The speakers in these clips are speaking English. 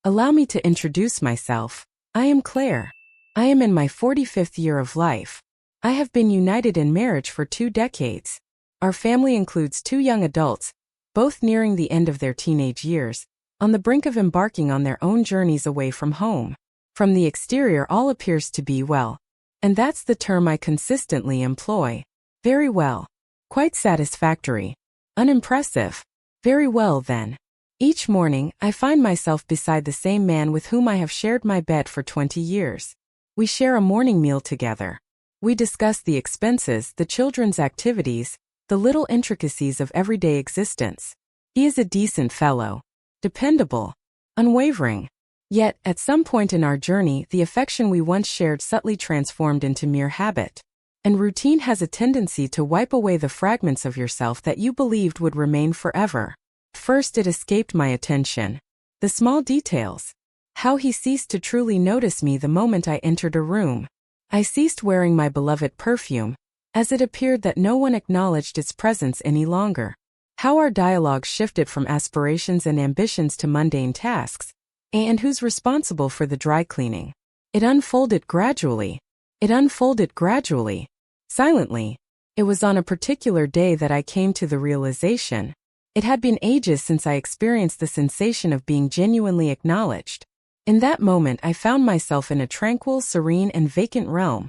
Allow me to introduce myself. I am Claire. I am in my 45th year of life. I have been united in marriage for 2 decades. Our family includes 2 young adults, both nearing the end of their teenage years, on the brink of embarking on their own journeys away from home. From the exterior, all appears to be well. And that's the term I consistently employ. Very well. Quite satisfactory. Unimpressive. Very well then. Each morning, I find myself beside the same man with whom I have shared my bed for 20 years. We share a morning meal together. We discuss the expenses, the children's activities, the little intricacies of everyday existence. He is a decent fellow. Dependable. Unwavering. Yet, at some point in our journey, the affection we once shared subtly transformed into mere habit. And routine has a tendency to wipe away the fragments of yourself that you believed would remain forever. First, it escaped my attention. The small details. How he ceased to truly notice me the moment I entered a room. I ceased wearing my beloved perfume, as it appeared that no one acknowledged its presence any longer. How our dialogue shifted from aspirations and ambitions to mundane tasks. And who's responsible for the dry cleaning? It unfolded gradually. Silently. It was on a particular day that I came to the realization. It had been ages since I experienced the sensation of being genuinely acknowledged. In that moment, I found myself in a tranquil, serene, and vacant realm.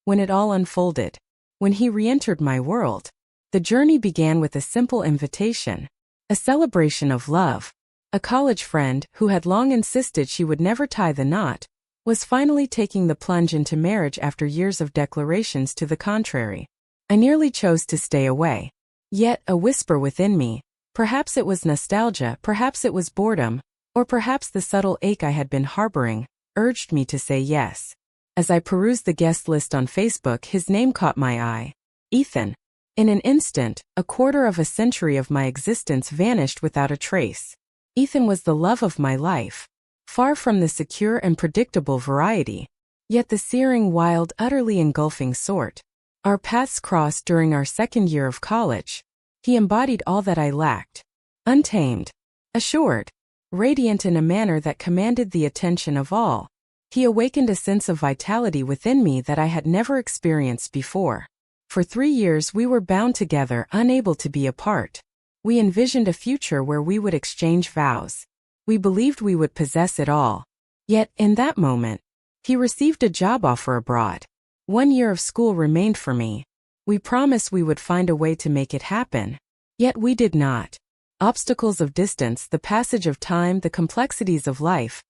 When it all unfolded. When he re-entered my world. The journey began with a simple invitation. A celebration of love. A college friend, who had long insisted she would never tie the knot, was finally taking the plunge into marriage after years of declarations to the contrary. I nearly chose to stay away. Yet, a whisper within me, perhaps it was nostalgia, perhaps it was boredom, or perhaps the subtle ache I had been harboring, urged me to say yes. As I perused the guest list on Facebook, his name caught my eye. Ethan. In an instant, a quarter of a century of my existence vanished without a trace. Ethan was the love of my life. Far from the secure and predictable variety, yet the searing, wild, utterly engulfing sort. Our paths crossed during our 2nd year of college. He embodied all that I lacked. Untamed. Assured. Radiant in a manner that commanded the attention of all. He awakened a sense of vitality within me that I had never experienced before. For 3 years we were bound together, unable to be apart. We envisioned a future where we would exchange vows. We believed we would possess it all. Yet, in that moment, he received a job offer abroad. 1 year of school remained for me. We promised we would find a way to make it happen. Yet we did not. Obstacles of distance, the passage of time, the complexities of life.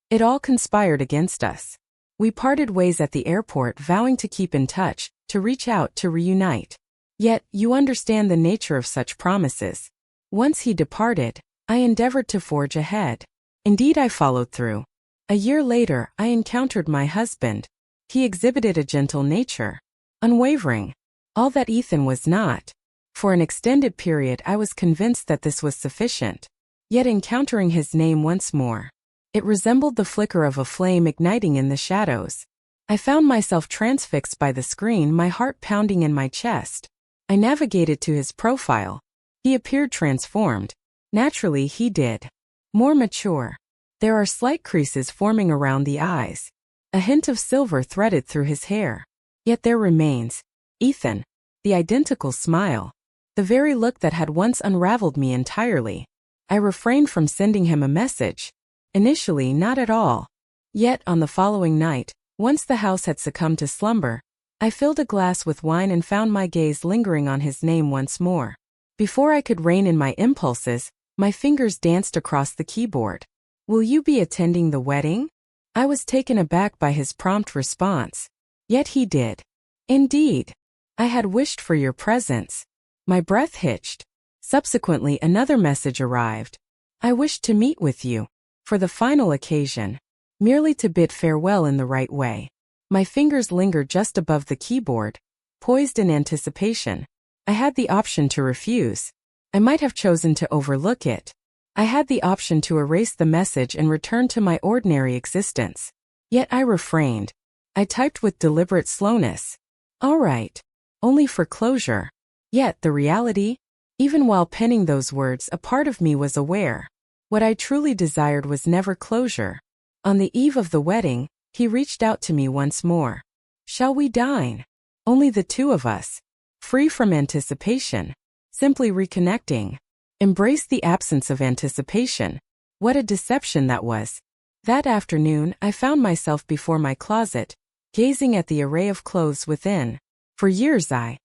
It all conspired against us. We parted ways at the airport, vowing to keep in touch, to reach out, to reunite. Yet, you understand the nature of such promises. Once he departed, I endeavored to forge ahead. Indeed, I followed through. A year later, I encountered my husband. He exhibited a gentle nature. Unwavering. All that Ethan was not. For an extended period, I was convinced that this was sufficient. Yet encountering his name once more, it resembled the flicker of a flame igniting in the shadows. I found myself transfixed by the screen, my heart pounding in my chest. I navigated to his profile. He appeared transformed. Naturally, he did. More mature. There are slight creases forming around the eyes. A hint of silver threaded through his hair. Yet there remains Ethan. The identical smile. The very look that had once unraveled me entirely. I refrained from sending him a message. Initially, not at all. Yet, on the following night, once the house had succumbed to slumber, I filled a glass with wine and found my gaze lingering on his name once more. Before I could rein in my impulses, my fingers danced across the keyboard. Will you be attending the wedding? I was taken aback by his prompt response. Yet he did. Indeed. I had wished for your presence. My breath hitched. Subsequently, another message arrived. I wished to meet with you. For the final occasion. Merely to bid farewell in the right way. My fingers lingered just above the keyboard, poised in anticipation. I had the option to refuse. I might have chosen to overlook it. I had the option to erase the message and return to my ordinary existence. Yet I refrained. I typed with deliberate slowness. All right. Only for closure. Yet the reality? Even while penning those words, a part of me was aware. What I truly desired was never closure. On the eve of the wedding, he reached out to me once more. Shall we dine? Only the two of us. Free from anticipation. Simply reconnecting. Embrace the absence of anticipation. What a deception that was. That afternoon, I found myself before my closet, gazing at the array of clothes within. For years I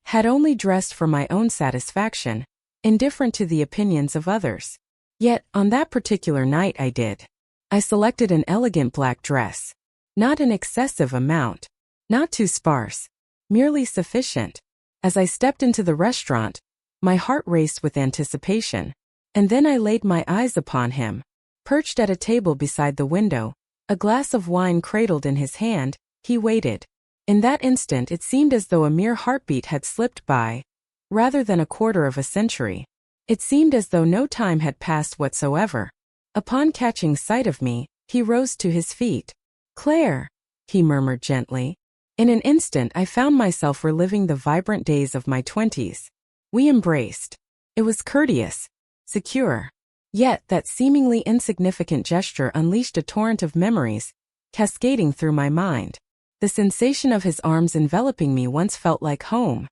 had only dressed for my own satisfaction, indifferent to the opinions of others. Yet, on that particular night I did. I selected an elegant black dress. Not an excessive amount. Not too sparse. Merely sufficient. As I stepped into the restaurant, my heart raced with anticipation. And then I laid my eyes upon him. Perched at a table beside the window, a glass of wine cradled in his hand, he waited. In that instant it seemed as though a mere heartbeat had slipped by, rather than a quarter of a century. It seemed as though no time had passed whatsoever. Upon catching sight of me, he rose to his feet. "Claire," he murmured gently. In an instant I found myself reliving the vibrant days of my 20s. We embraced. It was courteous, secure. Yet that seemingly insignificant gesture unleashed a torrent of memories, cascading through my mind. The sensation of his arms enveloping me once felt like home.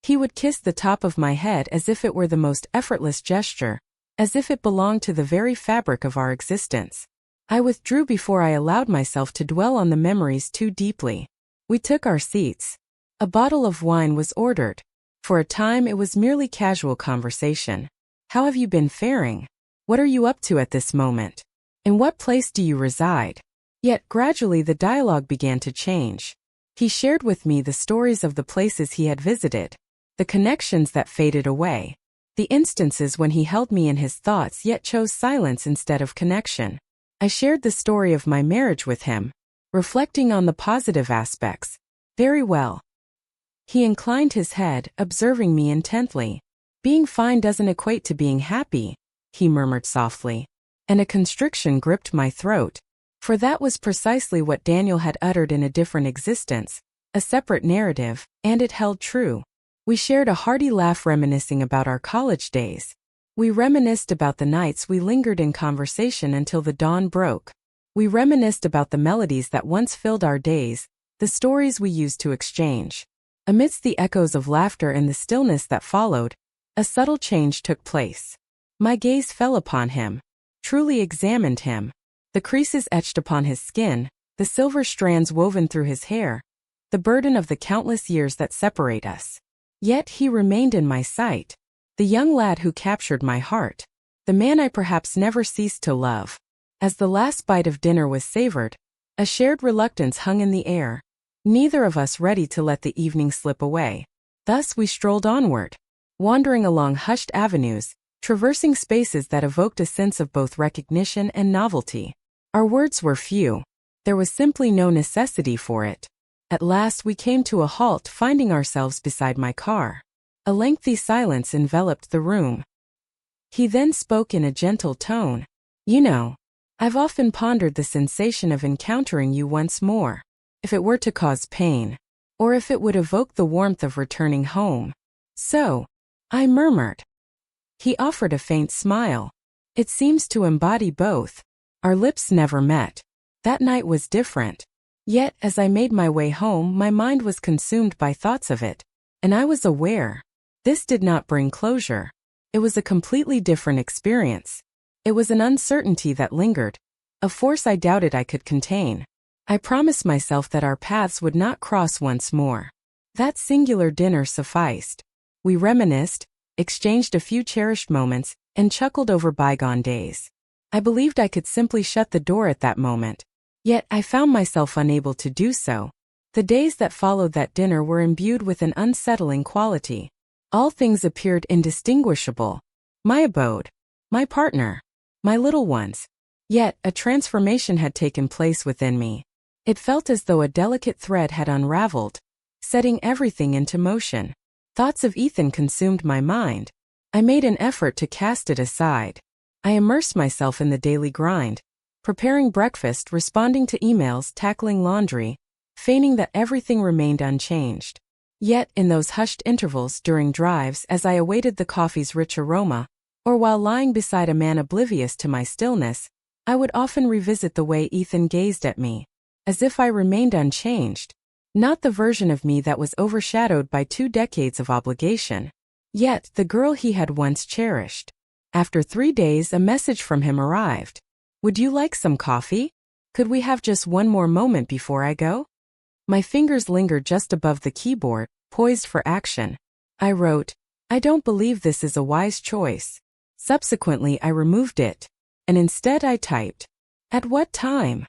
He would kiss the top of my head as if it were the most effortless gesture, as if it belonged to the very fabric of our existence. I withdrew before I allowed myself to dwell on the memories too deeply. We took our seats. A bottle of wine was ordered. For a time it was merely casual conversation. "How have you been faring? What are you up to at this moment? In what place do you reside?" Yet gradually the dialogue began to change. He shared with me the stories of the places he had visited, the connections that faded away, the instances when he held me in his thoughts yet chose silence instead of connection. I shared the story of my marriage with him, reflecting on the positive aspects. "Very well." He inclined his head, observing me intently. "Being fine doesn't equate to being happy," he murmured softly. And a constriction gripped my throat. For that was precisely what Daniel had uttered in a different existence, a separate narrative, and it held true. We shared a hearty laugh reminiscing about our college days. We reminisced about the nights we lingered in conversation until the dawn broke. We reminisced about the melodies that once filled our days, the stories we used to exchange. Amidst the echoes of laughter and the stillness that followed, a subtle change took place. My gaze fell upon him, truly examined him. The creases etched upon his skin, the silver strands woven through his hair, the burden of the countless years that separate us. Yet he remained in my sight, the young lad who captured my heart, the man I perhaps never ceased to love. As the last bite of dinner was savored, a shared reluctance hung in the air, neither of us ready to let the evening slip away. Thus we strolled onward, wandering along hushed avenues, traversing spaces that evoked a sense of both recognition and novelty. Our words were few. There was simply no necessity for it. At last we came to a halt, finding ourselves beside my car. A lengthy silence enveloped the room. He then spoke in a gentle tone. "You know, I've often pondered the sensation of encountering you once more. If it were to cause pain, or if it would evoke the warmth of returning home." "So," I murmured. He offered a faint smile. "It seems to embody both." Our lips never met. That night was different. Yet, as I made my way home, my mind was consumed by thoughts of it. And I was aware. This did not bring closure. It was a completely different experience. It was an uncertainty that lingered, a force I doubted I could contain. I promised myself that our paths would not cross once more. That singular dinner sufficed. We reminisced, exchanged a few cherished moments, and chuckled over bygone days. I believed I could simply shut the door at that moment. Yet I found myself unable to do so. The days that followed that dinner were imbued with an unsettling quality. All things appeared indistinguishable. My abode, my partner, my little ones. Yet a transformation had taken place within me. It felt as though a delicate thread had unraveled, setting everything into motion. Thoughts of Ethan consumed my mind. I made an effort to cast it aside. I immersed myself in the daily grind, preparing breakfast, responding to emails, tackling laundry, feigning that everything remained unchanged. Yet, in those hushed intervals during drives as I awaited the coffee's rich aroma, Or while lying beside a man oblivious to my stillness, I would often revisit the way Ethan gazed at me, as if I remained unchanged, not the version of me that was overshadowed by 2 decades of obligation, yet the girl he had once cherished. After 3 days, a message from him arrived. "Would you like some coffee? Could we have just one more moment before I go?" My fingers lingered just above the keyboard, poised for action. I wrote, "I don't believe this is a wise choice." Subsequently, I removed it, and instead I typed, "At what time?"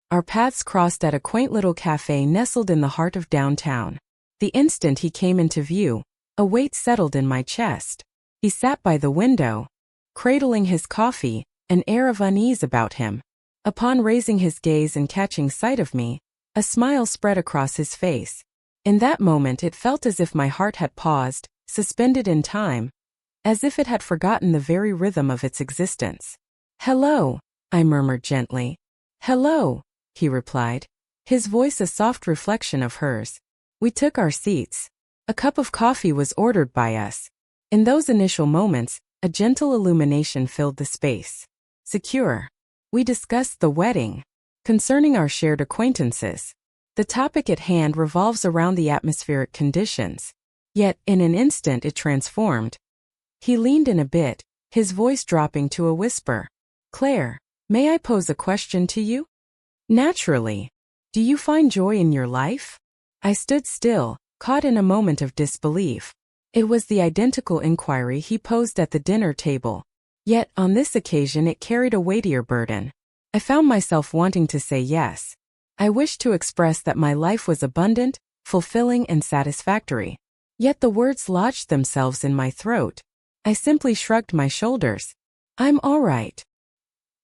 Our paths crossed at a quaint little cafe nestled in the heart of downtown. The instant he came into view, a weight settled in my chest. He sat by the window, cradling his coffee, an air of unease about him. Upon raising his gaze and catching sight of me, a smile spread across his face. In that moment it felt as if my heart had paused, suspended in time, as if it had forgotten the very rhythm of its existence. "Hello," I murmured gently. "Hello," he replied, his voice a soft reflection of hers. We took our seats. A cup of coffee was ordered by us. In those initial moments, a gentle illumination filled the space. Secure. We discussed the wedding. Concerning our shared acquaintances. The topic at hand revolves around the atmospheric conditions. Yet, in an instant it transformed. He leaned in a bit, his voice dropping to a whisper. "Claire, may I pose a question to you?" "Naturally. Do you find joy in your life?" I stood still, caught in a moment of disbelief. It was the identical inquiry he posed at the dinner table. Yet, on this occasion it carried a weightier burden. I found myself wanting to say yes. I wished to express that my life was abundant, fulfilling, and satisfactory. Yet the words lodged themselves in my throat. I simply shrugged my shoulders. "I'm all right."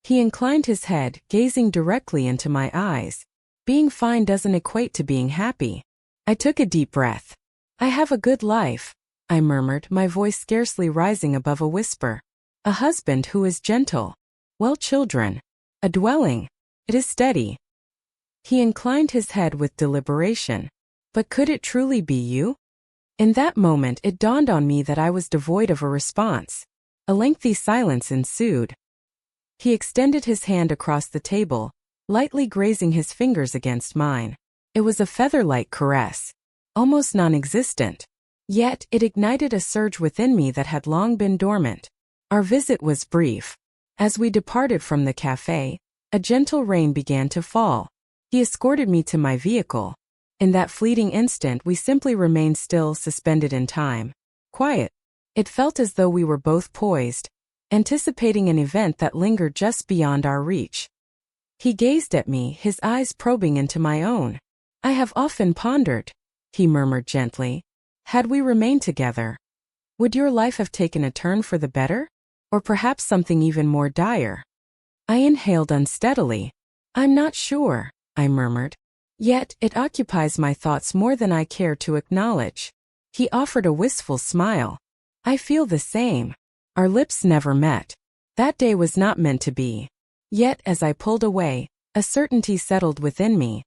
He inclined his head, gazing directly into my eyes. "Being fine doesn't equate to being happy." I took a deep breath. "I have a good life," I murmured, my voice scarcely rising above a whisper. "A husband who is gentle. Well, children. A dwelling. It is steady." He inclined his head with deliberation. "But could it truly be you?" In that moment it dawned on me that I was devoid of a response. A lengthy silence ensued. He extended his hand across the table, lightly grazing his fingers against mine. It was a feather-like caress, almost non-existent. Yet it ignited a surge within me that had long been dormant. Our visit was brief. As we departed from the cafe, a gentle rain began to fall. He escorted me to my vehicle. In that fleeting instant we simply remained still, suspended in time. Quiet. It felt as though we were both poised, anticipating an event that lingered just beyond our reach. He gazed at me, his eyes probing into my own. "I have often pondered," he murmured gently. "Had we remained together, would your life have taken a turn for the better? Or perhaps something even more dire?" I inhaled unsteadily. "I'm not sure," I murmured. "Yet it occupies my thoughts more than I care to acknowledge." He offered a wistful smile. "I feel the same." Our lips never met. That day was not meant to be. Yet as I pulled away, a certainty settled within me.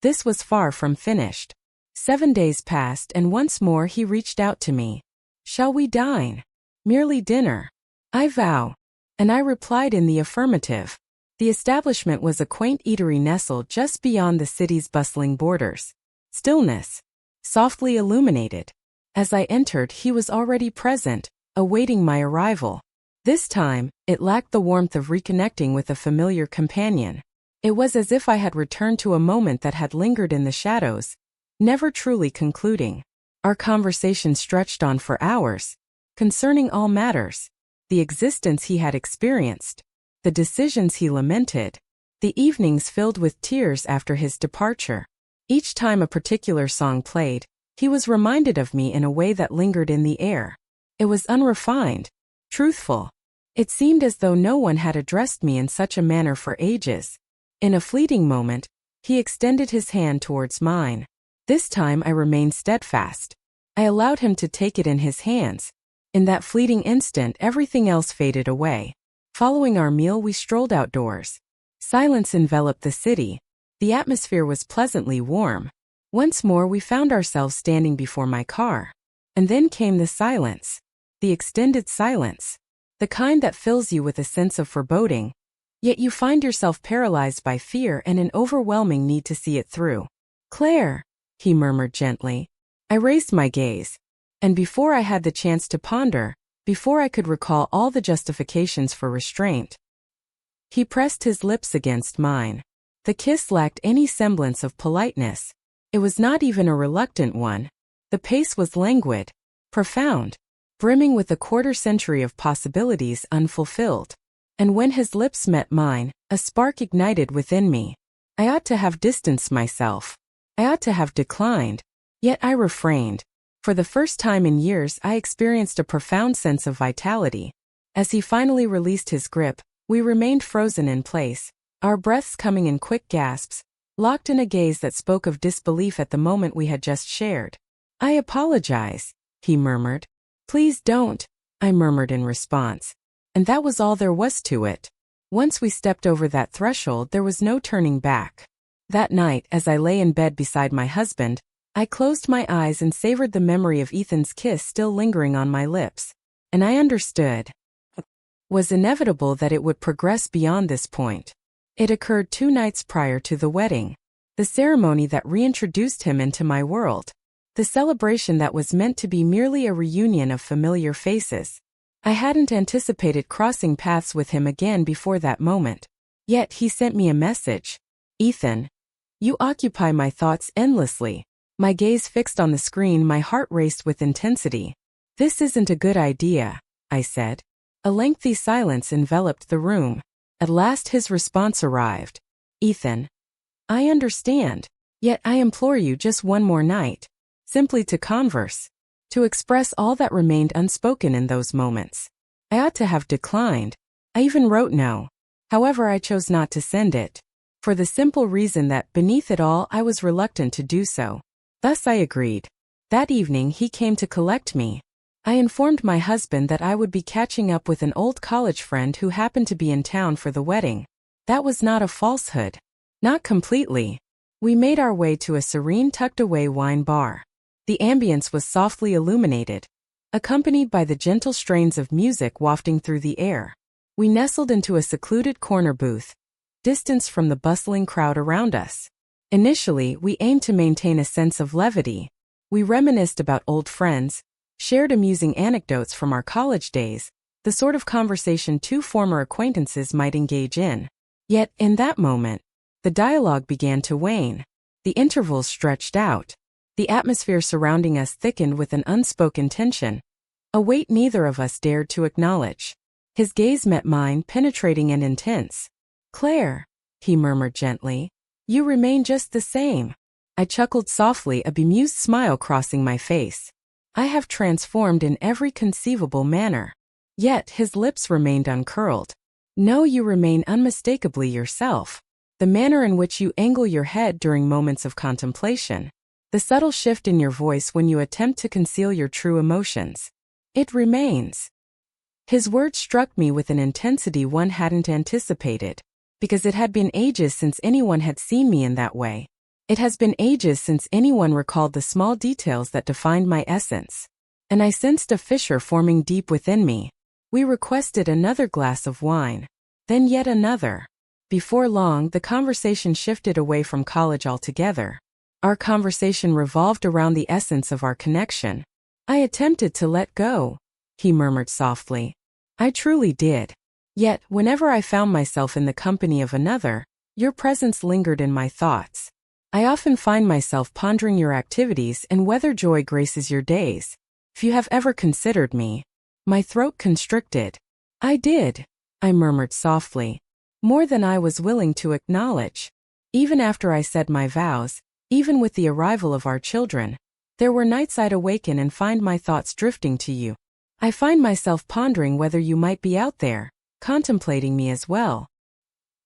This was far from finished. 7 days passed and once more he reached out to me. "Shall we dine?" "Merely dinner." "I vow." And I replied in the affirmative. The establishment was a quaint eatery nestled just beyond the city's bustling borders. Stillness. Softly illuminated. As I entered, he was already present, awaiting my arrival. This time, it lacked the warmth of reconnecting with a familiar companion. It was as if I had returned to a moment that had lingered in the shadows, never truly concluding. Our conversation stretched on for hours, concerning all matters: the existence he had experienced, the decisions he lamented, the evenings filled with tears after his departure. Each time a particular song played, he was reminded of me in a way that lingered in the air. It was unrefined, truthful. It seemed as though no one had addressed me in such a manner for ages. In a fleeting moment, he extended his hand towards mine. This time I remained steadfast. I allowed him to take it in his hands. In that fleeting instant, everything else faded away. Following our meal, we strolled outdoors. Silence enveloped the city. The atmosphere was pleasantly warm. Once more we found ourselves standing before my car. And then came the silence. The extended silence. The kind that fills you with a sense of foreboding, yet you find yourself paralyzed by fear and an overwhelming need to see it through. Claire, he murmured gently. I raised my gaze, and before I had the chance to ponder, before I could recall all the justifications for restraint, he pressed his lips against mine. The kiss lacked any semblance of politeness. It was not even a reluctant one. The pace was languid, profound, brimming with a quarter-century of possibilities unfulfilled. And when his lips met mine, a spark ignited within me. I ought to have distanced myself. I ought to have declined. Yet I refrained. For the first time in years, I experienced a profound sense of vitality. As he finally released his grip, we remained frozen in place, our breaths coming in quick gasps, locked in a gaze that spoke of disbelief at the moment we had just shared. I apologize, he murmured. Please don't, I murmured in response. And that was all there was to it. Once we stepped over that threshold, there was no turning back. That night, as I lay in bed beside my husband, I closed my eyes and savored the memory of Ethan's kiss still lingering on my lips. And I understood. It was inevitable that it would progress beyond this point. It occurred 2 nights prior to the wedding. The ceremony that reintroduced him into my world. The celebration that was meant to be merely a reunion of familiar faces. I hadn't anticipated crossing paths with him again before that moment. Yet he sent me a message. Ethan, you occupy my thoughts endlessly. My gaze fixed on the screen, my heart raced with intensity. This isn't a good idea, I said. A lengthy silence enveloped the room. At last his response arrived. Ethan, I understand. Yet I implore you just one more night. Simply to converse. To express all that remained unspoken in those moments. I ought to have declined. I even wrote no. However, I chose not to send it. For the simple reason that, beneath it all, I was reluctant to do so. Thus I agreed. That evening he came to collect me. I informed my husband that I would be catching up with an old college friend who happened to be in town for the wedding. That was not a falsehood. Not completely. We made our way to a serene tucked-away wine bar. The ambience was softly illuminated, accompanied by the gentle strains of music wafting through the air. We nestled into a secluded corner booth, distanced from the bustling crowd around us. Initially, we aimed to maintain a sense of levity. We reminisced about old friends, shared amusing anecdotes from our college days, the sort of conversation 2 former acquaintances might engage in. Yet, in that moment, the dialogue began to wane. The intervals stretched out. The atmosphere surrounding us thickened with an unspoken tension, a weight neither of us dared to acknowledge. His gaze met mine, penetrating and intense. Claire, he murmured gently, you remain just the same. I chuckled softly, a bemused smile crossing my face. I have transformed in every conceivable manner. Yet his lips remained uncurled. No, you remain unmistakably yourself. The manner in which you angle your head during moments of contemplation. The subtle shift in your voice when you attempt to conceal your true emotions. It remains. His words struck me with an intensity one hadn't anticipated. Because it had been ages since anyone had seen me in that way. It has been ages since anyone recalled the small details that defined my essence. And I sensed a fissure forming deep within me. We requested another glass of wine. Then yet another. Before long, the conversation shifted away from college altogether. Our conversation revolved around the essence of our connection. I attempted to let go, he murmured softly. I truly did. Yet, whenever I found myself in the company of another, your presence lingered in my thoughts. I often find myself pondering your activities and whether joy graces your days. If you have ever considered me. My throat constricted. I did, I murmured softly. More than I was willing to acknowledge. Even after I said my vows, even with the arrival of our children, there were nights I'd awaken and find my thoughts drifting to you. I find myself pondering whether you might be out there, contemplating me as well.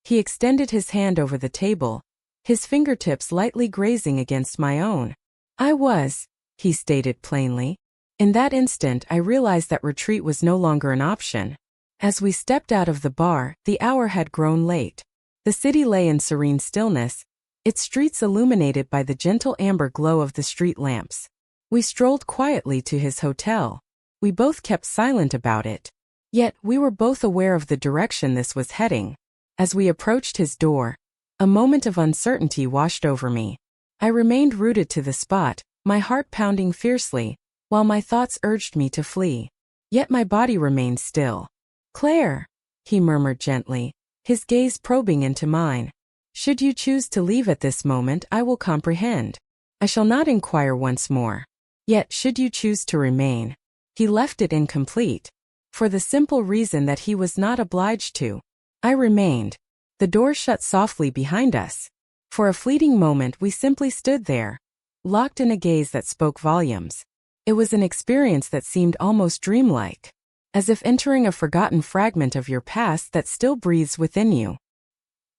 He extended his hand over the table, his fingertips lightly grazing against my own. I was, he stated plainly. In that instant I realized that retreat was no longer an option. As we stepped out of the bar, the hour had grown late. The city lay in serene stillness, its streets illuminated by the gentle amber glow of the street lamps. We strolled quietly to his hotel. We both kept silent about it. Yet, we were both aware of the direction this was heading. As we approached his door, a moment of uncertainty washed over me. I remained rooted to the spot, my heart pounding fiercely, while my thoughts urged me to flee. Yet my body remained still. "Claire," he murmured gently, his gaze probing into mine. "Should you choose to leave at this moment, I will comprehend. I shall not inquire once more. Yet, should you choose to remain..." He left it incomplete. For the simple reason that he was not obliged to. I remained. The door shut softly behind us. For a fleeting moment we simply stood there, locked in a gaze that spoke volumes. It was an experience that seemed almost dreamlike, as if entering a forgotten fragment of your past that still breathes within you.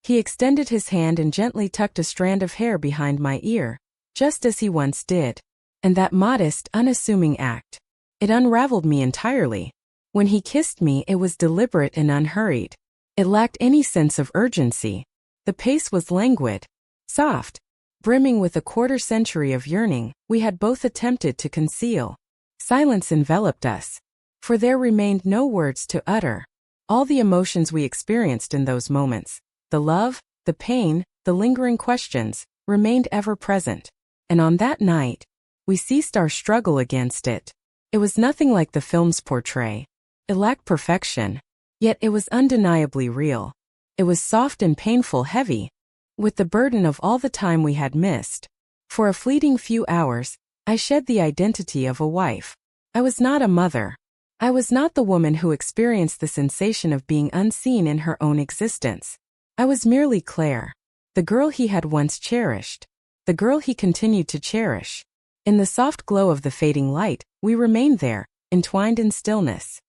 He extended his hand and gently tucked a strand of hair behind my ear, just as he once did. And that modest, unassuming act, it unraveled me entirely. When he kissed me, it was deliberate and unhurried. It lacked any sense of urgency. The pace was languid, soft, brimming with a quarter-century of yearning we had both attempted to conceal. Silence enveloped us, for there remained no words to utter. All the emotions we experienced in those moments, the love, the pain, the lingering questions, remained ever present. And on that night, we ceased our struggle against it. It was nothing like the films portray. It lacked perfection, yet it was undeniably real. It was soft and painful, heavy, with the burden of all the time we had missed. For a fleeting few hours, I shed the identity of a wife. I was not a mother. I was not the woman who experienced the sensation of being unseen in her own existence. I was merely Claire, the girl he had once cherished, the girl he continued to cherish. In the soft glow of the fading light, we remained there, entwined in stillness.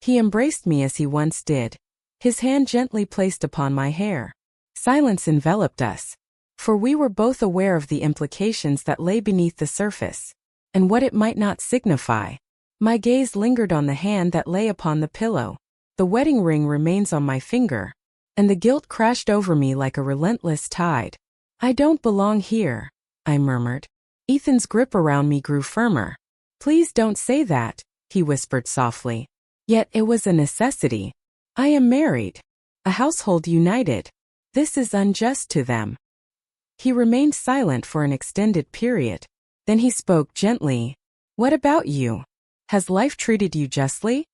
He embraced me as he once did, his hand gently placed upon my hair. Silence enveloped us, for we were both aware of the implications that lay beneath the surface, and what it might not signify. My gaze lingered on the hand that lay upon the pillow. The wedding ring remains on my finger, and the guilt crashed over me like a relentless tide. "I don't belong here," I murmured. Ethan's grip around me grew firmer. "Please don't say that," he whispered softly. Yet it was a necessity. "I am married. A household united. This is unjust to them." He remained silent for an extended period. Then he spoke gently. "What about you? Has life treated you justly?"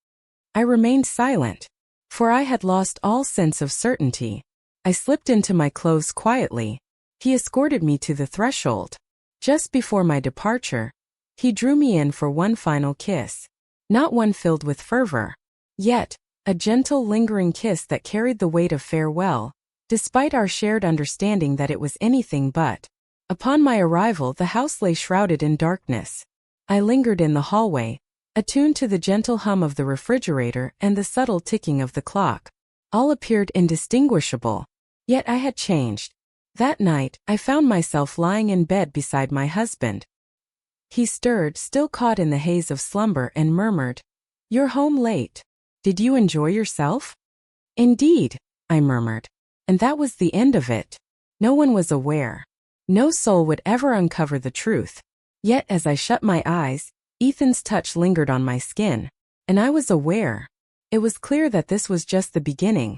I remained silent, for I had lost all sense of certainty. I slipped into my clothes quietly. He escorted me to the threshold. Just before my departure, he drew me in for one final kiss. Not one filled with fervor, yet a gentle, lingering kiss that carried the weight of farewell, despite our shared understanding that it was anything but. Upon my arrival, the house lay shrouded in darkness. I lingered in the hallway, attuned to the gentle hum of the refrigerator and the subtle ticking of the clock. All appeared indistinguishable, yet I had changed. That night, I found myself lying in bed beside my husband. He stirred, still caught in the haze of slumber, and murmured, "You're home late. Did you enjoy yourself?" "Indeed," I murmured. And that was the end of it. No one was aware. No soul would ever uncover the truth. Yet as I shut my eyes, Ethan's touch lingered on my skin, and I was aware. It was clear that this was just the beginning,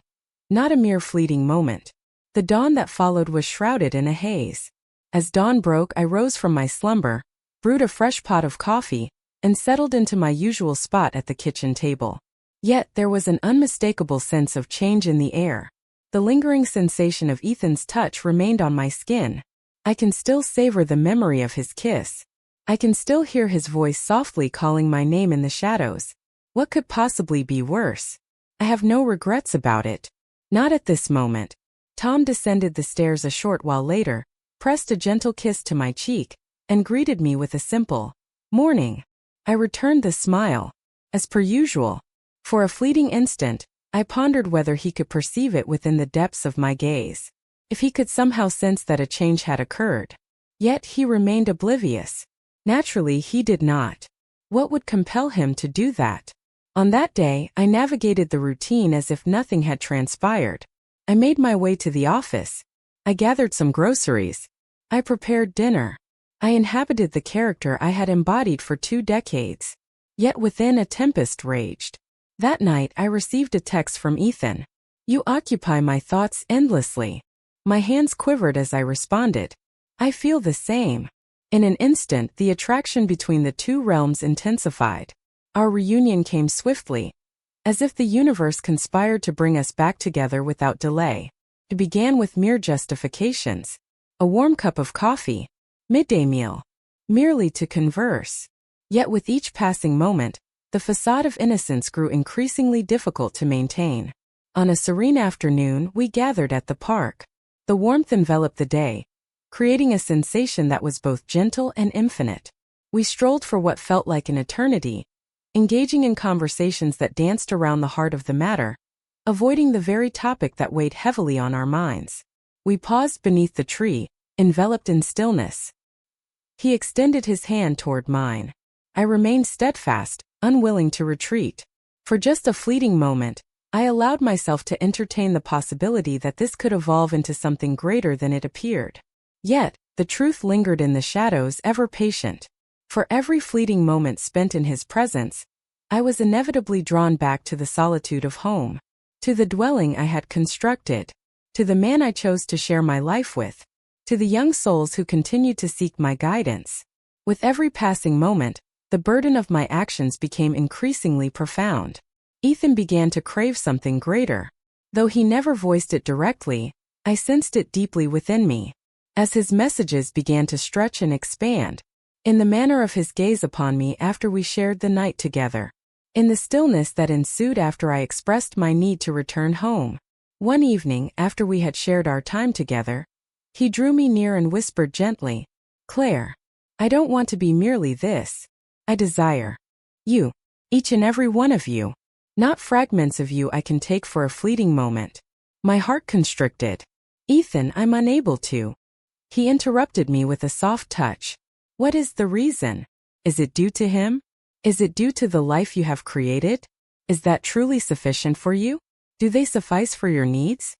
not a mere fleeting moment. The dawn that followed was shrouded in a haze. As dawn broke, I rose from my slumber, brewed a fresh pot of coffee, and settled into my usual spot at the kitchen table. Yet there was an unmistakable sense of change in the air. The lingering sensation of Ethan's touch remained on my skin. I can still savor the memory of his kiss. I can still hear his voice softly calling my name in the shadows. What could possibly be worse? I have no regrets about it. Not at this moment. Tom descended the stairs a short while later, pressed a gentle kiss to my cheek, and greeted me with a simple, "Morning." I returned the smile, as per usual. For a fleeting instant, I pondered whether he could perceive it within the depths of my gaze. If he could somehow sense that a change had occurred. Yet he remained oblivious. Naturally, he did not. What would compel him to do that? On that day, I navigated the routine as if nothing had transpired. I made my way to the office. I gathered some groceries. I prepared dinner. I inhabited the character I had embodied for 2 decades. Yet within, a tempest raged. That night, I received a text from Ethan. "You occupy my thoughts endlessly." My hands quivered as I responded. "I feel the same." In an instant, the attraction between the two realms intensified. Our reunion came swiftly, as if the universe conspired to bring us back together without delay. It began with mere justifications. A warm cup of coffee, midday meal, merely to converse. Yet with each passing moment, the facade of innocence grew increasingly difficult to maintain. On a serene afternoon, we gathered at the park. The warmth enveloped the day, creating a sensation that was both gentle and infinite. We strolled for what felt like an eternity, engaging in conversations that danced around the heart of the matter, avoiding the very topic that weighed heavily on our minds. We paused beneath the tree, enveloped in stillness. He extended his hand toward mine. I remained steadfast, unwilling to retreat. For just a fleeting moment, I allowed myself to entertain the possibility that this could evolve into something greater than it appeared. Yet, the truth lingered in the shadows, ever patient. For every fleeting moment spent in his presence, I was inevitably drawn back to the solitude of home, to the dwelling I had constructed, to the man I chose to share my life with, to the young souls who continued to seek my guidance. With every passing moment, the burden of my actions became increasingly profound. Ethan began to crave something greater. Though he never voiced it directly, I sensed it deeply within me. As his messages began to stretch and expand, in the manner of his gaze upon me after we shared the night together, in the stillness that ensued after I expressed my need to return home. One evening, after we had shared our time together, he drew me near and whispered gently, "Claire, I don't want to be merely this. I desire you, each and every one of you. Not fragments of you I can take for a fleeting moment." My heart constricted. "Ethan, I'm unable to." He interrupted me with a soft touch. "What is the reason? Is it due to him? Is it due to the life you have created? Is that truly sufficient for you? Do they suffice for your needs?"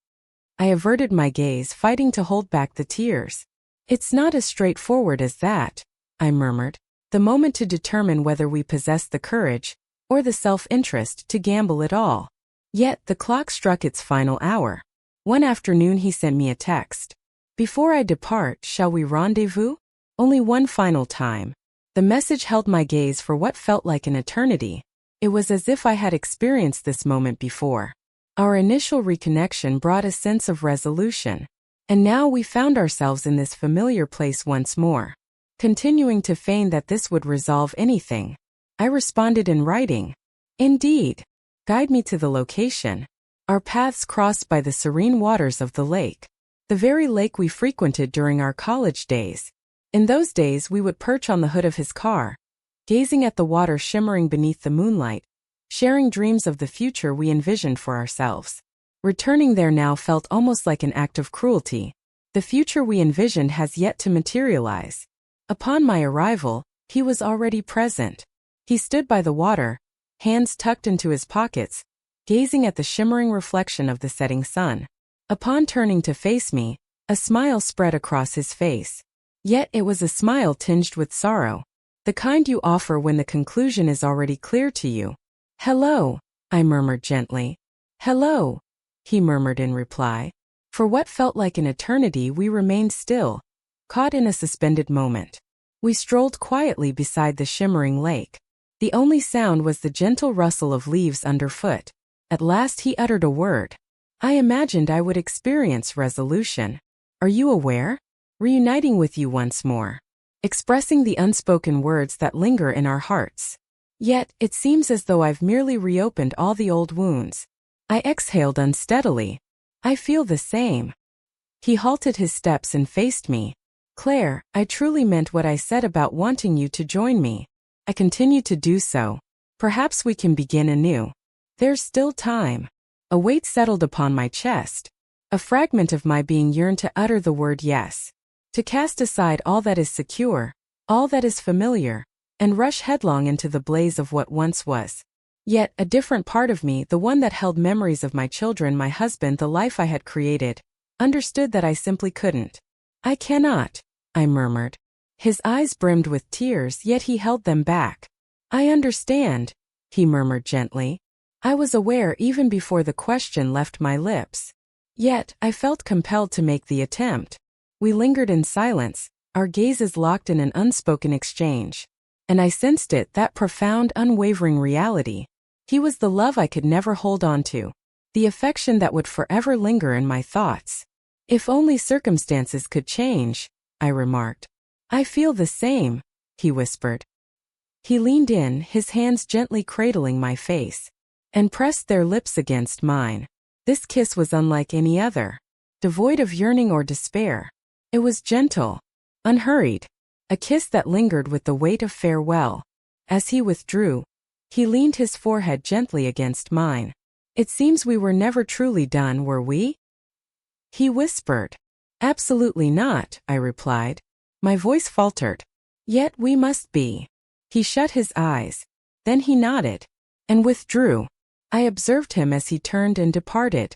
I averted my gaze, fighting to hold back the tears. "It's not as straightforward as that," I murmured. "The moment to determine whether we possess the courage, or the self-interest, to gamble at all." Yet the clock struck its final hour. One afternoon he sent me a text. "Before I depart, shall we rendezvous? Only one final time." The message held my gaze for what felt like an eternity. It was as if I had experienced this moment before. Our initial reconnection brought a sense of resolution, and now we found ourselves in this familiar place once more. Continuing to feign that this would resolve anything, I responded in writing, "Indeed. Guide me to the location." Our paths crossed by the serene waters of the lake, the very lake we frequented during our college days. In those days we would perch on the hood of his car, gazing at the water shimmering beneath the moonlight, sharing dreams of the future we envisioned for ourselves. Returning there now felt almost like an act of cruelty. The future we envisioned has yet to materialize. Upon my arrival, he was already present. He stood by the water, hands tucked into his pockets, gazing at the shimmering reflection of the setting sun. Upon turning to face me, a smile spread across his face. Yet it was a smile tinged with sorrow, the kind you offer when the conclusion is already clear to you. "Hello," I murmured gently. "Hello," he murmured in reply. For what felt like an eternity we remained still, caught in a suspended moment. We strolled quietly beside the shimmering lake. The only sound was the gentle rustle of leaves underfoot. At last he uttered a word. I imagined I would experience resolution. "Are you aware? Reuniting with you once more." Expressing the unspoken words that linger in our hearts. Yet, it seems as though I've merely reopened all the old wounds. I exhaled unsteadily. "I feel the same." He halted his steps and faced me. "Claire, I truly meant what I said about wanting you to join me. I continue to do so. Perhaps we can begin anew. There's still time." A weight settled upon my chest. A fragment of my being yearned to utter the word yes. To cast aside all that is secure, all that is familiar, and rush headlong into the blaze of what once was. Yet, a different part of me, the one that held memories of my children, my husband, the life I had created, understood that I simply couldn't. "I cannot," I murmured. His eyes brimmed with tears, yet he held them back. "I understand," he murmured gently. I was aware even before the question left my lips. Yet, I felt compelled to make the attempt. We lingered in silence, our gazes locked in an unspoken exchange. And I sensed it, that profound, unwavering reality. He was the love I could never hold on to. The affection that would forever linger in my thoughts. If only circumstances could change, I remarked. I feel the same, he whispered. He leaned in, his hands gently cradling my face, and pressed their lips against mine. This kiss was unlike any other, devoid of yearning or despair. It was gentle, unhurried, a kiss that lingered with the weight of farewell. As he withdrew, he leaned his forehead gently against mine. It seems we were never truly done, were we? He whispered. Absolutely not, I replied. My voice faltered. Yet we must be. He shut his eyes. Then he nodded and withdrew. I observed him as he turned and departed.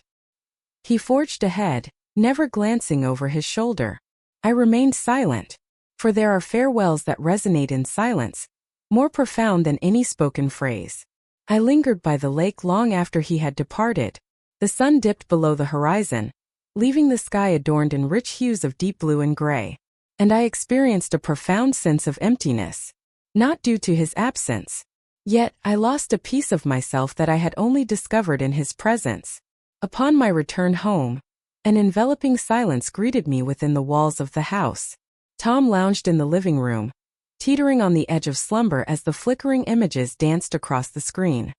He forged ahead, never glancing over his shoulder. I remained silent, for there are farewells that resonate in silence, more profound than any spoken phrase. I lingered by the lake long after he had departed. The sun dipped below the horizon, leaving the sky adorned in rich hues of deep blue and gray, and I experienced a profound sense of emptiness, not due to his absence. Yet, I lost a piece of myself that I had only discovered in his presence. Upon my return home, an enveloping silence greeted me within the walls of the house. Tom lounged in the living room, teetering on the edge of slumber as the flickering images danced across the screen.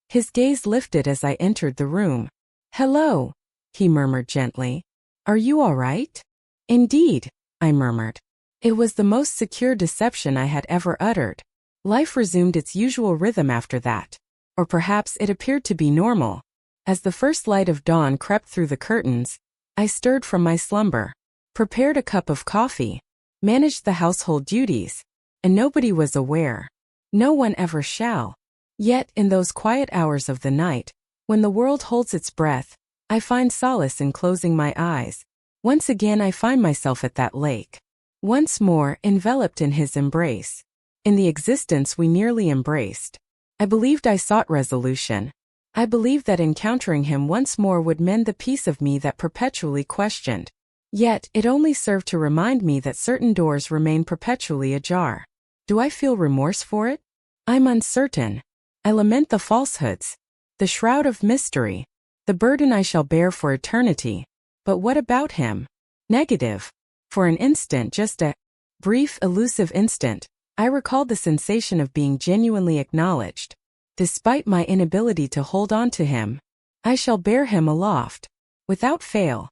His gaze lifted as I entered the room. "Hello," he murmured gently. "Are you all right?" "Indeed," I murmured. It was the most secure deception I had ever uttered. Life resumed its usual rhythm after that. Or perhaps it appeared to be normal. As the first light of dawn crept through the curtains, I stirred from my slumber, prepared a cup of coffee, managed the household duties, and nobody was aware. No one ever shall. Yet, in those quiet hours of the night, when the world holds its breath, I find solace in closing my eyes. Once again I find myself at that lake. Once more, enveloped in his embrace. In the existence we nearly embraced. I believed I sought resolution. I believed that encountering him once more would mend the piece of me that perpetually questioned. Yet, it only served to remind me that certain doors remain perpetually ajar. Do I feel remorse for it? I'm uncertain. I lament the falsehoods, the shroud of mystery, the burden I shall bear for eternity. But what about him? Negative. For an instant, just a brief, elusive instant, I recalled the sensation of being genuinely acknowledged. Despite my inability to hold on to him, I shall bear him aloft, without fail.